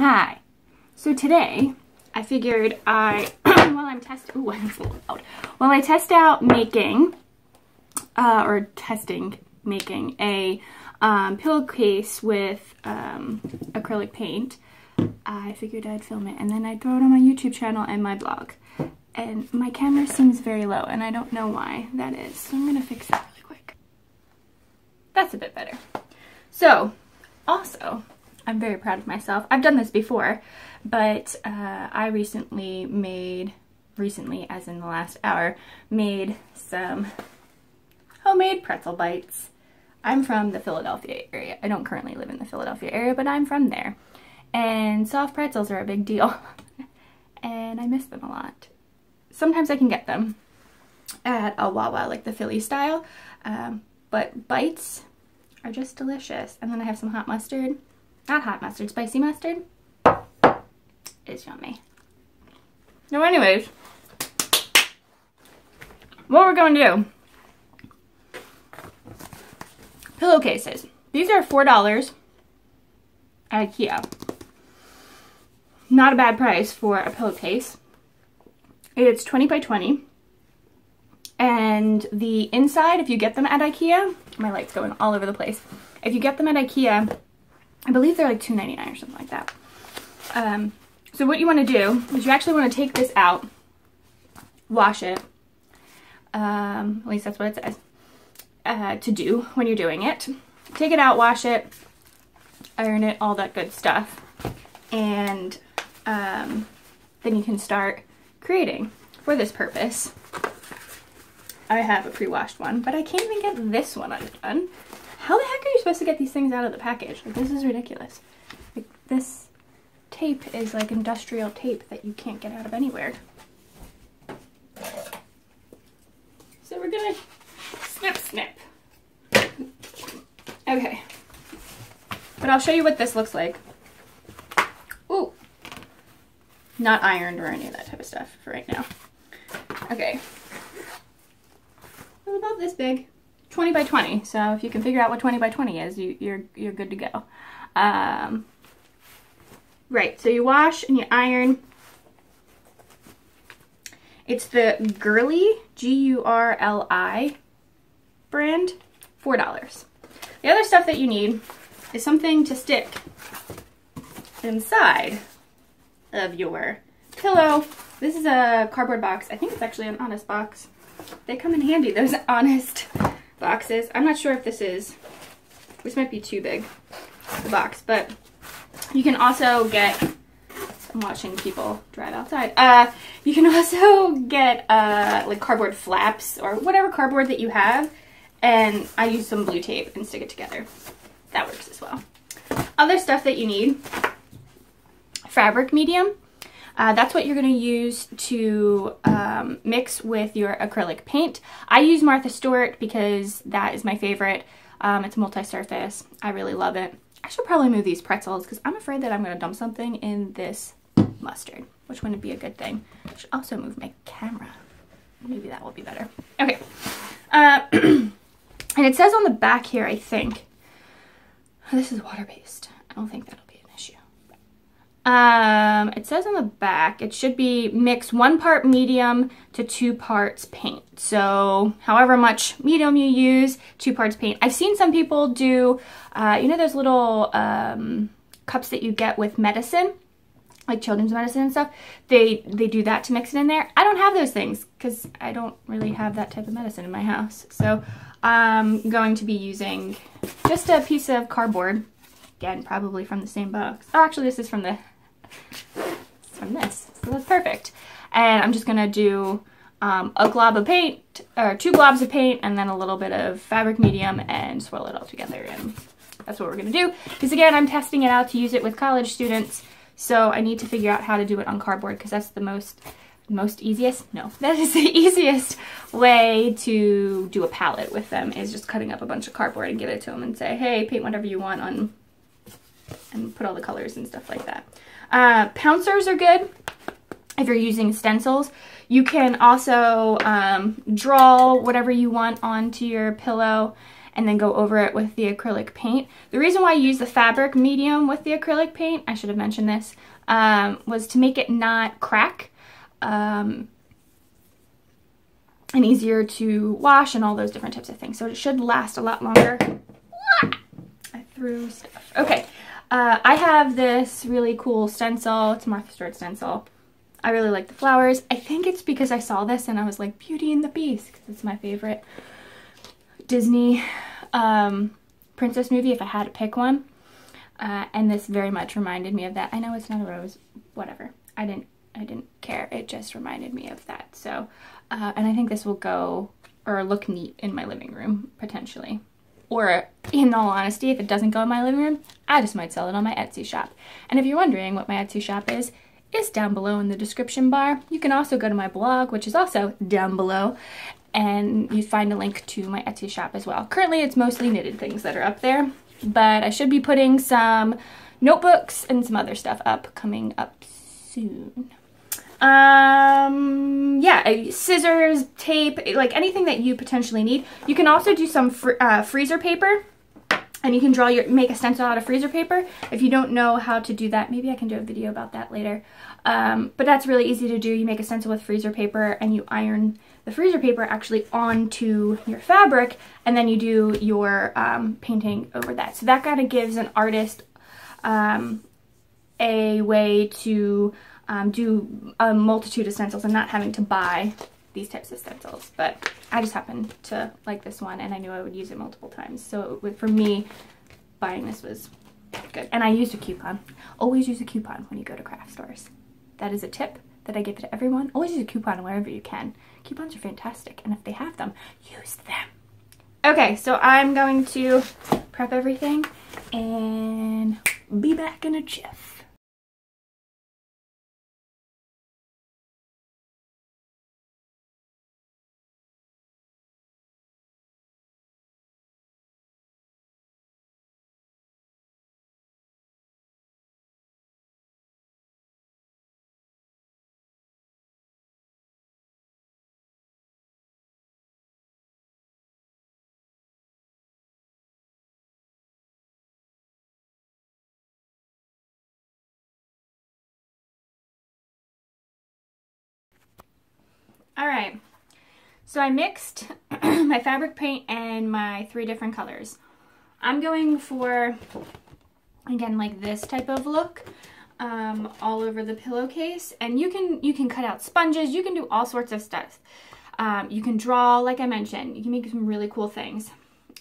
Hi. So today I figured while I test out making making a pillowcase with acrylic paint, I figured I'd film it and then I'd throw it on my YouTube channel and my blog. And my camera seems very low and I don't know why that is, so I'm gonna fix that really quick. That's a bit better. So also, I'm very proud of myself. I've done this before, but I recently, as in the last hour, made some homemade pretzel bites. I'm from the Philadelphia area. I don't currently live in the Philadelphia area, but I'm from there. And soft pretzels are a big deal. And I miss them a lot. Sometimes I can get them at a Wawa, like the Philly style. But bites are just delicious. And then I have some hot mustard. Not hot mustard, spicy mustard. It's yummy. So anyways, what we're going to do. Pillowcases. These are $4 at IKEA. Not a bad price for a pillowcase. It's 20 by 20. And the inside, if you get them at IKEA, my light's going all over the place. If you get them at IKEA, I believe they're like $2.99 or something like that. So what you want to do is you actually want to take this out, wash it. At least that's what it says to do when you're doing it. Take it out, wash it, iron it, all that good stuff. And then you can start creating for this purpose. I have a pre-washed one, but I can't even get this one undone. How the heck are you supposed to get these things out of the package? Like, this is ridiculous. Like, this tape is like industrial tape that you can't get out of anywhere. So we're gonna snip, snip. Okay. But I'll show you what this looks like. Ooh. Not ironed or any of that type of stuff for right now. Okay. It's about this big. 20 by 20. So if you can figure out what 20 by 20 is, you're good to go. Right, so you wash and you iron. It's the Gurli, G-U-R-L-I brand, $4. The other stuff that you need is something to stick inside of your pillow. This is a cardboard box. I think it's actually an Honest box. They come in handy, those Honest boxes. I'm not sure if this might be too big, the box, but you can also get, I'm watching people drive outside, you can also get like cardboard flaps or whatever cardboard that you have, and I use some blue tape and stick it together. That works as well. Other stuff that you need, fabric medium. That's what you're going to use to mix with your acrylic paint. I use Martha Stewart because that is my favorite. It's multi-surface. I really love it. I should probably move these pretzels because I'm afraid that I'm going to dump something in this mustard, which wouldn't be a good thing. I should also move my camera. Maybe that will be better. Okay. And it says on the back here, I think, this is water-based. I don't think that'll be an issue. It says on the back, it should be mix 1 part medium to 2 parts paint. So however much medium you use, 2 parts paint. I've seen some people do, you know those little cups that you get with medicine, like children's medicine and stuff? They do that to mix it in there. I don't have those things because I don't really have that type of medicine in my house. So I'm going to be using just a piece of cardboard. Again, probably from the same box. Oh, actually, this is from this, so that's perfect. And I'm just gonna do a glob of paint, or 2 globs of paint, and then a little bit of fabric medium, and swirl it all together. And that's what we're gonna do. Because again, I'm testing it out to use it with college students, so I need to figure out how to do it on cardboard because that's the easiest. No, that is the easiest way to do a palette with them, is just cutting up a bunch of cardboard and give it to them and say, hey, paint whatever you want on, and put all the colors and stuff like that. Pouncers are good if you're using stencils. You can also draw whatever you want onto your pillow and then go over it with the acrylic paint. The reason why I use the fabric medium with the acrylic paint, I should have mentioned this, was to make it not crack and easier to wash and all those different types of things. So it should last a lot longer. I threw stuff. Okay, I have this really cool stencil. It's Martha Stewart stencil. I really like the flowers. I think it's because I saw this and I was like, Beauty and the Beast, because it's my favorite Disney princess movie if I had to pick one. And this very much reminded me of that. I know it's not a rose, whatever. I didn't care. It just reminded me of that. So, and I think this will go or look neat in my living room potentially. Or in all honesty, if it doesn't go in my living room, I just might sell it on my Etsy shop. And if you're wondering what my Etsy shop is down below in the description bar. You can also go to my blog, which is also down below, and you find a link to my Etsy shop as well. Currently, it's mostly knitted things that are up there, but I should be putting some notebooks and some other stuff up coming up soon. Yeah, scissors, tape, like anything that you potentially need. You can also do some freezer paper. And you can make a stencil out of freezer paper. If you don't know how to do that, maybe I can do a video about that later. But that's really easy to do. You make a stencil with freezer paper and you iron the freezer paper actually onto your fabric, and then you do your painting over that. So that kind of gives an artist a way to do a multitude of stencils and not having to buy these types of stencils. But I just happened to like this one and I knew I would use it multiple times. So for me, buying this was good. And I used a coupon. Always use a coupon when you go to craft stores. That is a tip that I give to everyone. Always use a coupon wherever you can. Coupons are fantastic, and if they have them, use them. Okay, so I'm going to prep everything and be back in a jiff. All right, so I mixed my fabric paint and my 3 different colors. I'm going for, again, like this type of look all over the pillowcase. And you can cut out sponges, you can do all sorts of stuff. You can draw, like I mentioned, you can make some really cool things.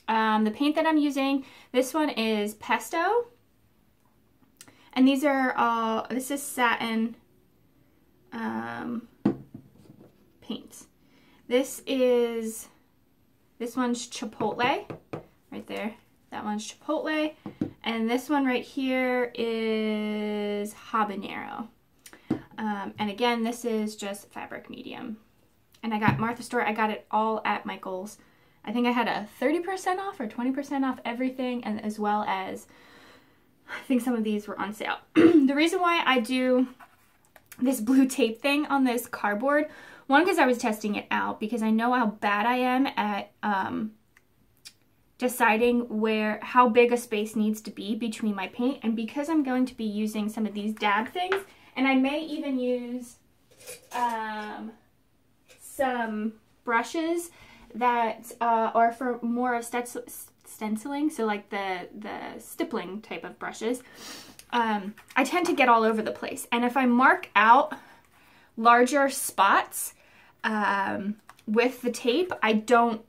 The paint that I'm using, this one is Pesto. And these are all, this is satin paints. This one's Chipotle, right there. That one's Chipotle. And this one right here is Habanero. And again, this is just fabric medium. And I got Martha Stewart, I got it all at Michael's. I think I had a 30% off or 20% off everything, and as well as, I think some of these were on sale. The reason why I do this blue tape thing on this cardboard, one, because I was testing it out, because I know how bad I am at deciding how big a space needs to be between my paint, and because I'm going to be using some of these dab things, and I may even use some brushes that are for more of stenciling, so like the stippling type of brushes. I tend to get all over the place, and if I mark out larger spots with the tape, I don't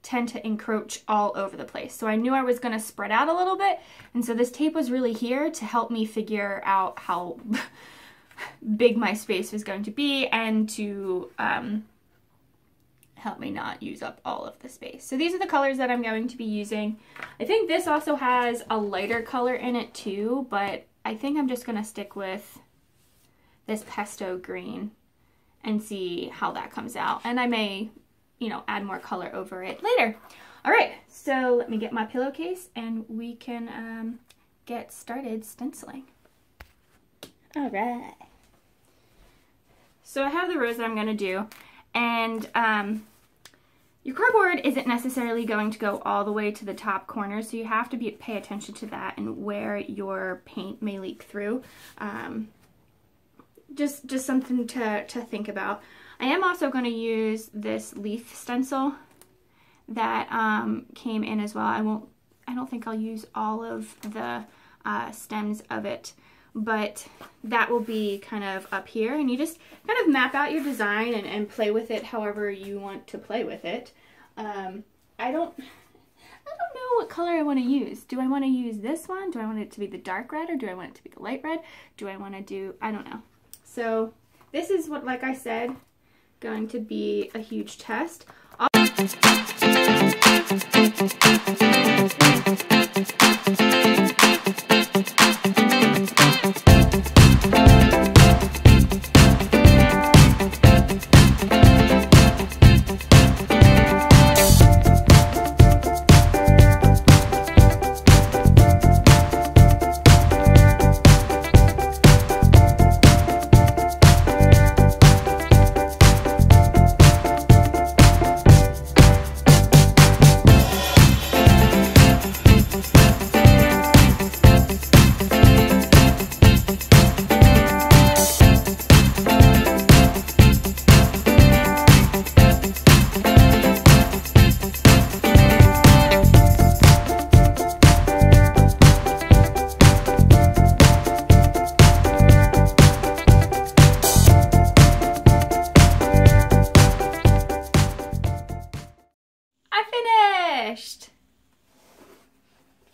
tend to encroach all over the place. So I knew I was going to spread out a little bit, and so this tape was really here to help me figure out how big my space was going to be, and to help me not use up all of the space. So these are the colors that I'm going to be using. I think this also has a lighter color in it too, but I think I'm just going to stick with this pesto green and see how that comes out. And I may, you know, add more color over it later. All right, so let me get my pillowcase and we can get started stenciling. All right. So I have the rose that I'm going to do, and Your cardboard isn't necessarily going to go all the way to the top corner, so you have to pay attention to that and where your paint may leak through. Just something to think about. I am also going to use this leaf stencil that came in as well. I don't think I'll use all of the stems of it, but that will be kind of up here, and you just kind of map out your design and play with it however you want to play with it. I don't know what color I want to use. Do I want to use this one? Do I want it to be the dark red, or do I want it to be the light red? Do I want to do, I don't know. So this is what, like I said, going to be a huge test.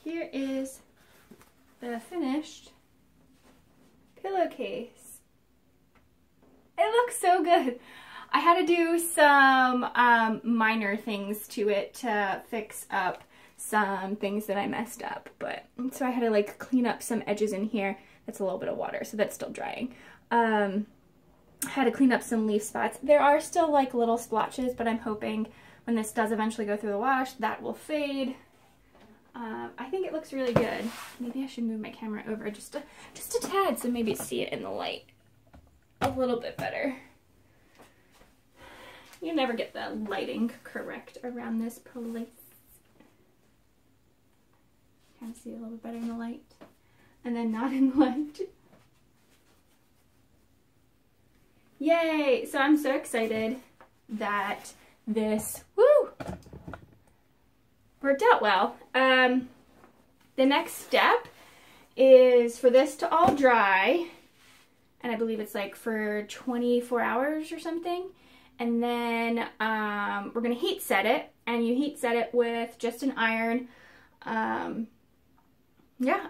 Here is the finished pillowcase. It looks so good. I had to do some minor things to it to fix up some things that I messed up, but so I had to like clean up some edges in here. That's a little bit of water, so that's still drying. I had to clean up some leaf spots. There are still like little splotches, but I'm hoping when this does eventually go through the wash, that will fade. I think it looks really good. Maybe I should move my camera over just a tad so maybe see it in the light a little bit better. You never get the lighting correct around this place. Kind of see it a little bit better in the light, and then not in the light. Yay! So I'm so excited that this, worked out well. The next step is for this to all dry, and I believe it's like for 24 hours or something, and then we're gonna heat set it, and you heat set it with just an iron. Yeah,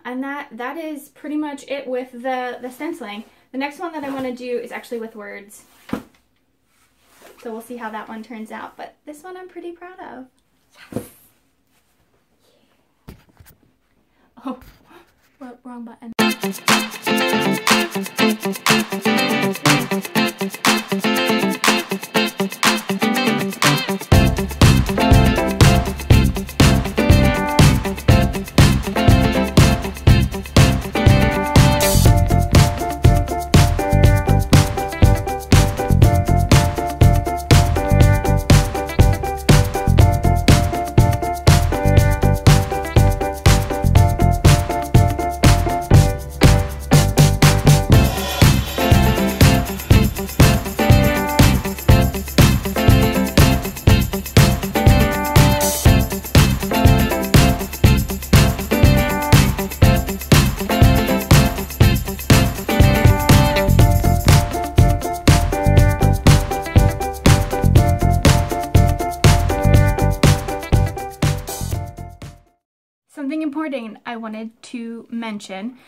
and that is pretty much it with the stenciling. The next one that I want to do is actually with words, so we'll see how that one turns out, but this one I'm pretty proud of. Yes. Oh, wrong button. Something important I wanted to mention.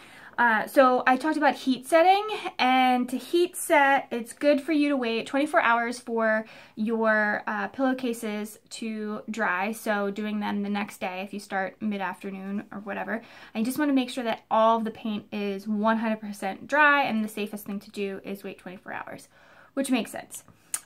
So I talked about heat setting, and to heat set, it's good for you to wait 24 hours for your pillowcases to dry. So doing them the next day if you start mid-afternoon or whatever. I just want to make sure that all of the paint is 100% dry, and the safest thing to do is wait 24 hours, which makes sense.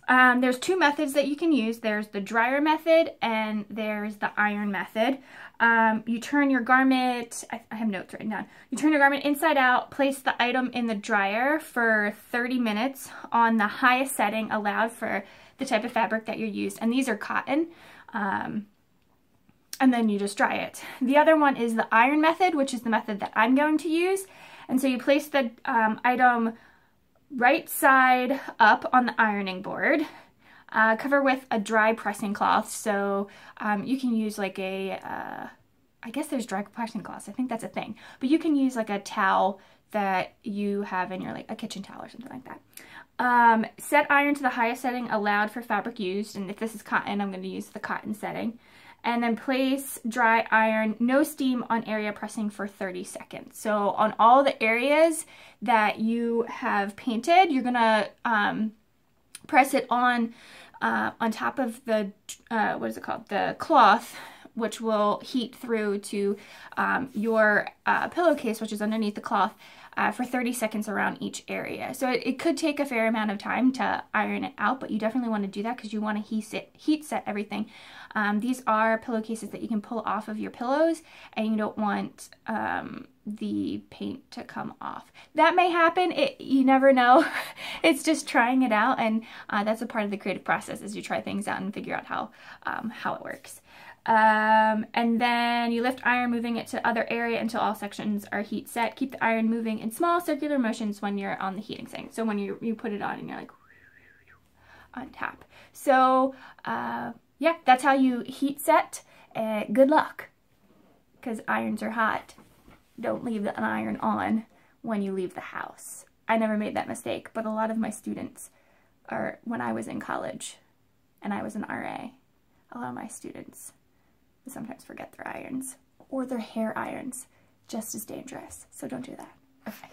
There's two methods that you can use. There's the dryer method and there's the iron method. You turn your garment, I have notes written down. You turn your garment inside out, place the item in the dryer for 30 minutes on the highest setting allowed for the type of fabric that you use. And these are cotton. and then you just dry it. The other one is the iron method, which is the method that I'm going to use. And so you place the item right side up on the ironing board, cover with a dry pressing cloth. So you can use like a, I guess there's dry pressing cloths, I think that's a thing. But you can use like a towel that you have in your, like a kitchen towel or something like that. Set iron to the highest setting allowed for fabric used, and if this is cotton, I'm going to use the cotton setting. And then place dry iron, no steam on area pressing for 30 seconds. So on all the areas that you have painted, you're gonna press it on top of the, what is it called? The cloth, which will heat through to your pillowcase, which is underneath the cloth, for 30 seconds around each area. So it could take a fair amount of time to iron it out, but you definitely want to do that because you want to heat set everything. These are pillowcases that you can pull off of your pillows, and you don't want the paint to come off. That may happen, you never know. It's just trying it out, and that's a part of the creative process, is you try things out and figure out how it works. And then you lift iron, moving it to other area until all sections are heat set. Keep the iron moving in small circular motions when you're on the heating setting. So when you put it on and you're like on tap. So yeah, that's how you heat set. Good luck, because irons are hot. Don't leave the iron on when you leave the house. I never made that mistake, but a lot of my students when I was in college and I was an RA, a lot of my students sometimes forget their irons, or their hair irons, just as dangerous. So don't do that. Okay.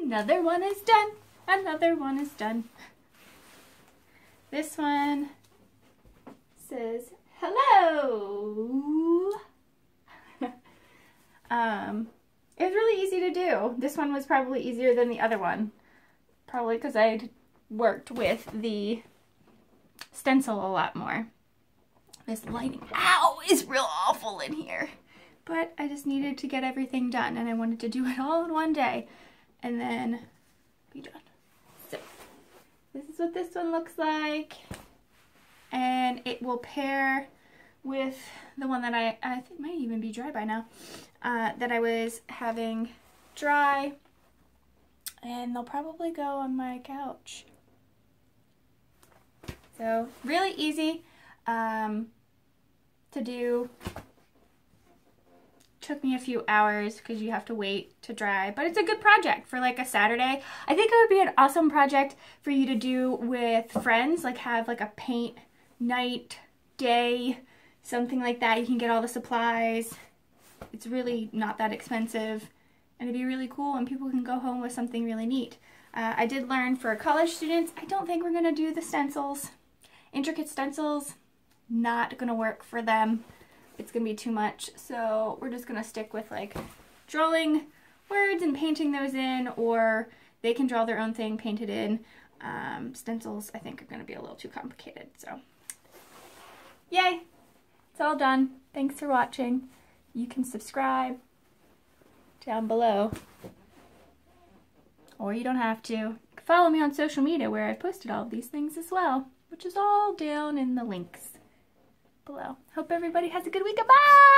Another one is done. Another one is done. This one says hello. It was really easy to do. This one was probably easier than the other one, probably because I'd worked with the stencil a lot more. This lighting, ow, is real awful in here. But I just needed to get everything done, and I wanted to do it all in one day and then be done. So this is what this one looks like, and it will pair with the one that I think might even be dry by now, that I was having dry, and they'll probably go on my couch. So really easy to do. Took me a few hours because you have to wait to dry, but it's a good project for like a Saturday. I think it would be an awesome project for you to do with friends, like have like a paint night, day, something like that. You can get all the supplies. It's really not that expensive, and it'd be really cool, and people can go home with something really neat. I did learn for college students, I don't think we're gonna do the stencils. Intricate stencils, not gonna work for them. It's gonna be too much, so we're just gonna stick with like drawing words and painting those in, or they can draw their own thing, paint it in. Stencils, I think, are gonna be a little too complicated, so yay, it's all done. Thanks for watching. You can subscribe down below, or you don't have to. You can follow me on social media where I've posted all of these things as well, which is all down in the links below. Hope everybody has a good week. Bye!